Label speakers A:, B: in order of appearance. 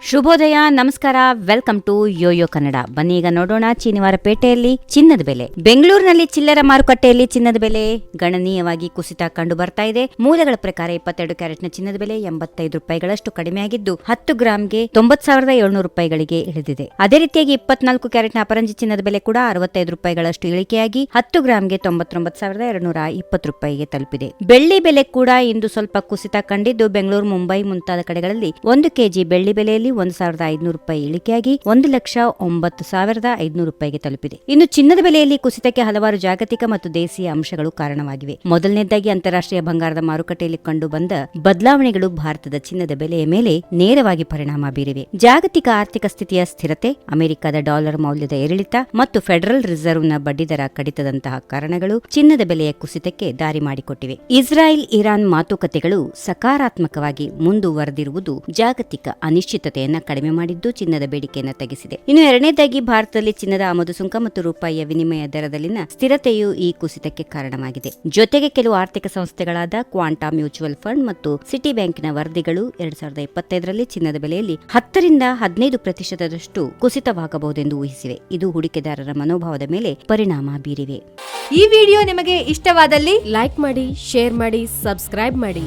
A: ಶುಭೋದಯ, ನಮಸ್ಕಾರ, welcome to Yoyo Kannada. ಬನ್ನಿ ಈಗ ನೋಡೋಣ ಶನಿವಾರ ಪೇಟೆಯಲ್ಲಿ ಚಿನ್ನದ ಬೆಲೆ. ಬೆಂಗಳೂರಿನಲ್ಲಿ ಚಿಲ್ಲರೆ ಮಾರುಕಟ್ಟೆಯಲ್ಲಿ ಚಿನ್ನದ ಬೆಲೆ ಗಣನೀಯವಾಗಿ ಕುಸಿತ ಕಂಡು ಬರ್ತಾ ಇದೆ. ಮೂಲಗಳ ಪ್ರಕಾರ 22 ಕ್ಯಾರೆಟ್ನ ಚಿನ್ನದ ಬೆಲೆ 85 ರೂಪಾಯಿಗಳಷ್ಟು ಕಡಿಮೆಯಾಗಿದ್ದು 10 ಗ್ರಾಂಗೆ 90,700 ರೂಪಾಯಿಗಳಿಗೆ ಇಳಿದಿದೆ. ಅದೇ ರೀತಿಯಾಗಿ 24 ಕ್ಯಾರೆಟ್ನ ಅಪರಂಜಿ ಚಿನ್ನದ ಬೆಲೆ ಕೂಡ 65 ರೂಪಾಯಿಗಳಷ್ಟು ಇಳಿಕೆಯಾಗಿ 10 ಗ್ರಾಂಗೆ 99,220 ರೂಪಾಯಿಗೆ ತಲುಪಿದೆ. ಬೆಳ್ಳಿ ಬೆಲೆ ಕೂಡ ಇಂದು ಸ್ವಲ್ಪ ಕುಸಿತ ಕಂಡಿದ್ದು ಬೆಂಗಳೂರು, ಮುಂಬೈ ಮುಂತಾದ ಕಡೆಗಳಲ್ಲಿ 1 ಕೆಜಿ ಬೆಳ್ಳಿ ಬೆಲೆಯಲ್ಲಿ 1,500 ರೂಪಾಯಿ ಇಳಿಕೆಯಾಗಿ 1,09,500 ರೂಪಾಯಿಗೆ ತಲುಪಿದೆ. ಇನ್ನು ಚಿನ್ನದ ಬೆಲೆಯಲ್ಲಿ ಕುಸಿತಕ್ಕೆ ಹಲವಾರು ಜಾಗತಿಕ ಮತ್ತು ದೇಶೀಯ ಅಂಶಗಳು ಕಾರಣವಾಗಿವೆ. ಮೊದಲನೇದಾಗಿ ಅಂತಾರಾಷ್ಟ್ರೀಯ ಬಂಗಾರದ ಮಾರುಕಟ್ಟೆಯಲ್ಲಿ ಕಂಡು ಬಂದ ಬದಲಾವಣೆಗಳು ಭಾರತದ ಚಿನ್ನದ ಬೆಲೆಯ ಮೇಲೆ ನೇರವಾಗಿ ಪರಿಣಾಮ ಬೀರಿವೆ. ಜಾಗತಿಕ ಆರ್ಥಿಕ ಸ್ಥಿತಿಯ ಸ್ಥಿರತೆ, ಅಮೆರಿಕದ ಡಾಲರ್ ಮೌಲ್ಯದ ಏರಿಳಿತ ಮತ್ತು ಫೆಡರಲ್ ರಿಸರ್ವ್ನ ಬಡ್ಡಿದರ ಕಡಿತದಂತಹ ಕಾರಣಗಳು ಚಿನ್ನದ ಬೆಲೆಯ ಕುಸಿತಕ್ಕೆ ದಾರಿ ಮಾಡಿಕೊಟ್ಟಿವೆ. ಇಸ್ರಾಯೇಲ್ ಇರಾನ್ ಮಾತುಕತೆಗಳು ಸಕಾರಾತ್ಮಕವಾಗಿ ಮುಂದುವರೆದಿರುವುದು ಜಾಗತಿಕ ಅನಿಶ್ಚಿತತೆಯನ್ನು ಕಡಿಮೆ ಮಾಡಿದ್ದು ಚಿನ್ನದ ಬೇಡಿಕೆಯನ್ನು ತಗ್ಗಿಸಿದೆ. ಇನ್ನು ಎರಡನೇದಾಗಿ ಭಾರತದಲ್ಲಿ ಚಿನ್ನದ ಆಮದು ಸುಂಕ ಮತ್ತು ರೂಪಾಯಿಯ ವಿನಿಮಯ ದರದಲ್ಲಿನ ಸ್ಥಿರತೆಯು ಈ ಕುಸಿತಕ್ಕೆ ಕಾರಣವಾಗಿದೆ. ಜೊತೆಗೆ ಕೆಲವು ಆರ್ಥಿಕ ಸಂಸ್ಥೆಗಳಾದ ಕ್ವಾಂಟಾ ಮ್ಯೂಚುವಲ್ ಫಂಡ್ ಮತ್ತು ಸಿಟಿ ಬ್ಯಾಂಕಿನ ವರದಿಗಳು 2025ರಲ್ಲಿ ಚಿನ್ನದ ಬೆಲೆಯಲ್ಲಿ 10-15% ಕುಸಿತವಾಗಬಹುದೆಂದು ಊಹಿಸಿವೆ. ಇದು ಹೂಡಿಕೆದಾರರ ಮನೋಭಾವದ ಮೇಲೆ ಪರಿಣಾಮ ಬೀರಿವೆ.
B: ಈ ವಿಡಿಯೋ ನಿಮಗೆ ಇಷ್ಟವಾದಲ್ಲಿ ಲೈಕ್ ಮಾಡಿ, ಶೇರ್ ಮಾಡಿ, ಸಬ್ಸ್ಕ್ರೈಬ್ ಮಾಡಿ.